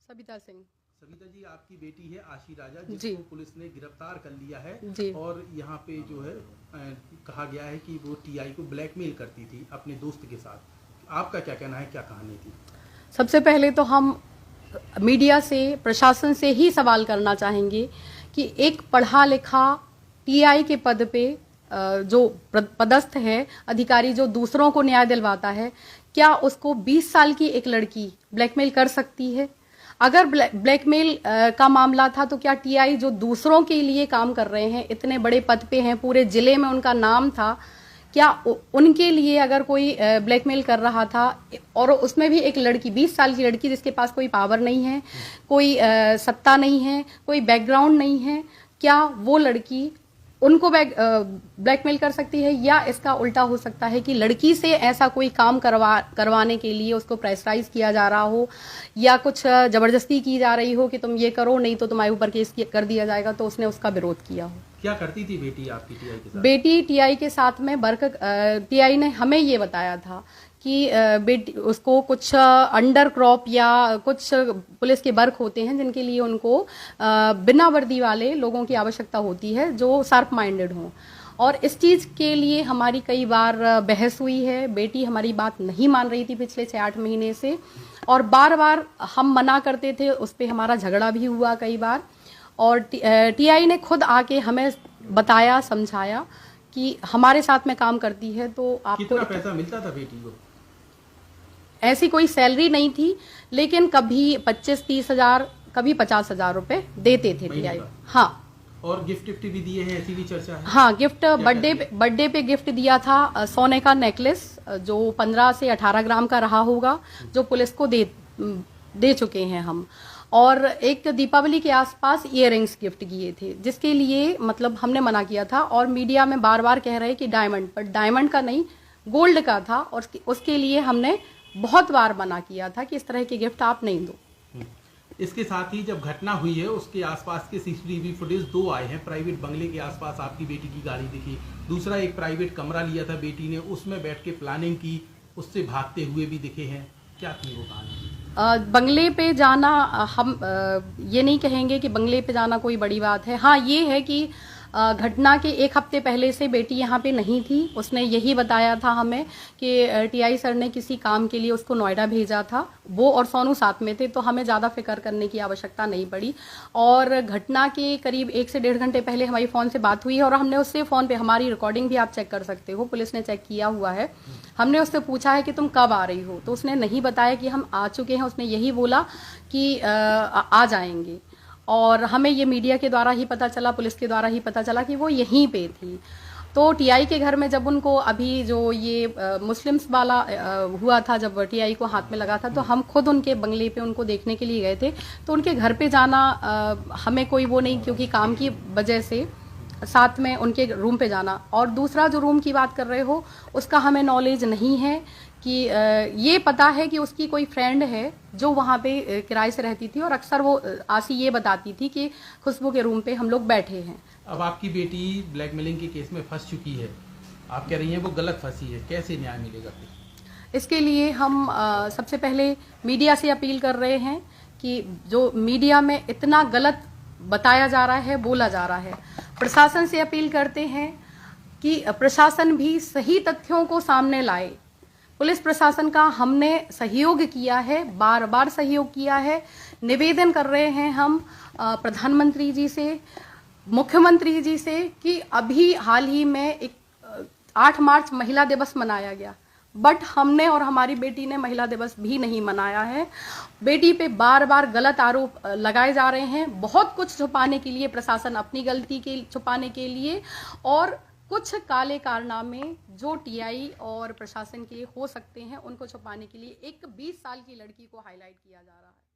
सविता सिंह। सविता जी, आपकी बेटी है आशी राजा, जी जिसको पुलिस ने गिरफ्तार कर लिया है जी। और यहाँ पे जो है कहा गया है कि वो टीआई को ब्लैकमेल करती थी अपने दोस्त के साथ। आपका क्या कहना है, क्या कहानी थी? सबसे पहले तो हम मीडिया से, प्रशासन से ही सवाल करना चाहेंगे कि एक पढ़ा लिखा टीआई के पद पे जो पदस्थ है अधिकारी, जो दूसरों को न्याय दिलवाता है, क्या उसको 20 साल की एक लड़की ब्लैकमेल कर सकती है? अगर ब्लैकमेल का मामला था तो क्या टीआई जो दूसरों के लिए काम कर रहे हैं, इतने बड़े पद पे हैं, पूरे जिले में उनका नाम था, क्या उनके लिए अगर कोई ब्लैकमेल कर रहा था, और उसमें भी एक लड़की, 20 साल की लड़की जिसके पास कोई पावर नहीं है, कोई सत्ता नहीं है, कोई बैकग्राउंड नहीं है, क्या वो लड़की उनको ब्लैकमेल कर सकती है? या इसका उल्टा हो सकता है कि लड़की से ऐसा कोई काम करवाने के लिए उसको प्रेशराइज किया जा रहा हो, या कुछ जबरदस्ती की जा रही हो कि तुम ये करो नहीं तो तुम्हारे ऊपर केस कर दिया जाएगा, तो उसने उसका विरोध किया हो। क्या करती थी बेटी आपकी टीआई के साथ? बेटी टीआई के साथ में टीआई ने हमें ये बताया था कि बेटी उसको कुछ अंडर क्रॉप या कुछ पुलिस के वर्क होते हैं जिनके लिए उनको बिना वर्दी वाले लोगों की आवश्यकता होती है जो शार्प माइंडेड हों, और इस चीज के लिए हमारी कई बार बहस हुई है। बेटी हमारी बात नहीं मान रही थी पिछले 6-8 महीने से, और बार बार हम मना करते थे, उस पर हमारा झगड़ा भी हुआ कई बार, और टीआई ने खुद आके हमें बताया, समझाया कि हमारे साथ में काम करती है तो आपको कितना पैसा मिलता था बेटी को? ऐसी कोई सैलरी नहीं थी, लेकिन कभी 25-30 हजार, कभी 50 हजार रुपए देते थे टीआई। हाँ, और गिफ्ट भी दिए हैं, ऐसी भी चर्चा है? हाँ, गिफ्ट बर्थडे पे गिफ्ट दिया था, सोने का नेकलेस जो 15 से 18 ग्राम का रहा होगा, जो पुलिस को दे चुके हैं हम, और एक दीपावली के आसपास इयररिंग्स गिफ्ट किए थे, जिसके लिए मतलब हमने मना किया था, और मीडिया में बार बार कह रहे कि डायमंड, पर डायमंड का नहीं, गोल्ड का था, और उसके लिए हमने बहुत बार मना किया था कि इस तरह के गिफ्ट आप नहीं दो। इसके साथ ही जब घटना हुई है उसके आसपास के सीसीटीवी फुटेज 2 आए हैं। प्राइवेट बंगले के आसपास आपकी बेटी की गाड़ी दिखी, दूसरा एक प्राइवेट कमरा लिया था बेटी ने, उसमें बैठ के प्लानिंग की, उससे भागते हुए भी दिखे हैं। क्या थी वो कहानी? बंगले पे जाना, हम ये नहीं कहेंगे कि बंगले पे जाना कोई बड़ी बात है। हाँ, ये है कि घटना के 1 हफ्ते पहले से बेटी यहाँ पे नहीं थी। उसने यही बताया था हमें कि टीआई सर ने किसी काम के लिए उसको नोएडा भेजा था, वो और सोनू साथ में थे, तो हमें ज़्यादा फिक्र करने की आवश्यकता नहीं पड़ी। और घटना के करीब 1 से 1.5 घंटे पहले हमारी फ़ोन से बात हुई है, और हमने उससे फ़ोन पे, हमारी रिकॉर्डिंग भी आप चेक कर सकते हो, पुलिस ने चेक किया हुआ है, हमने उससे पूछा है कि तुम कब आ रही हो, तो उसने नहीं बताया कि हम आ चुके हैं, उसने यही बोला कि आ जाएंगे। और हमें ये मीडिया के द्वारा ही पता चला, पुलिस के द्वारा ही पता चला कि वो यहीं पे थी। तो टीआई के घर में जब उनको, अभी जो ये मुस्लिम्स वाला हुआ था, जब टीआई को हाथ में लगा था, तो हम खुद उनके बंगले पे उनको देखने के लिए गए थे। तो उनके घर पे जाना हमें कोई वो नहीं, क्योंकि काम की वजह से साथ में उनके रूम पे जाना। और दूसरा जो रूम की बात कर रहे हो, उसका हमें नॉलेज नहीं है कि ये पता है कि उसकी कोई फ्रेंड है जो वहाँ पे किराए से रहती थी, और अक्सर वो आशी ये बताती थी कि खुशबू के रूम पे हम लोग बैठे हैं। अब आपकी बेटी ब्लैकमेलिंग के केस में फंस चुकी है, आप कह रही हैं वो गलत फंसी है, कैसे न्याय मिलेगा फिर? इसके लिए हम सबसे पहले मीडिया से अपील कर रहे हैं कि जो मीडिया में इतना गलत बताया जा रहा है, बोला जा रहा है, प्रशासन से अपील करते हैं कि प्रशासन भी सही तथ्यों को सामने लाए। पुलिस प्रशासन का हमने सहयोग किया है, बार बार सहयोग किया है। निवेदन कर रहे हैं हम प्रधानमंत्री जी से, मुख्यमंत्री जी से, कि अभी हाल ही में 8 मार्च महिला दिवस मनाया गया, बट हमने और हमारी बेटी ने महिला दिवस भी नहीं मनाया है। बेटी पे बार बार गलत आरोप लगाए जा रहे हैं, बहुत कुछ छुपाने के लिए, प्रशासन अपनी गलती के छुपाने के लिए, और कुछ काले कारनामे जो टीआई और प्रशासन के हो सकते हैं, उनको छुपाने के लिए एक 20 साल की लड़की को हाईलाइट किया जा रहा है।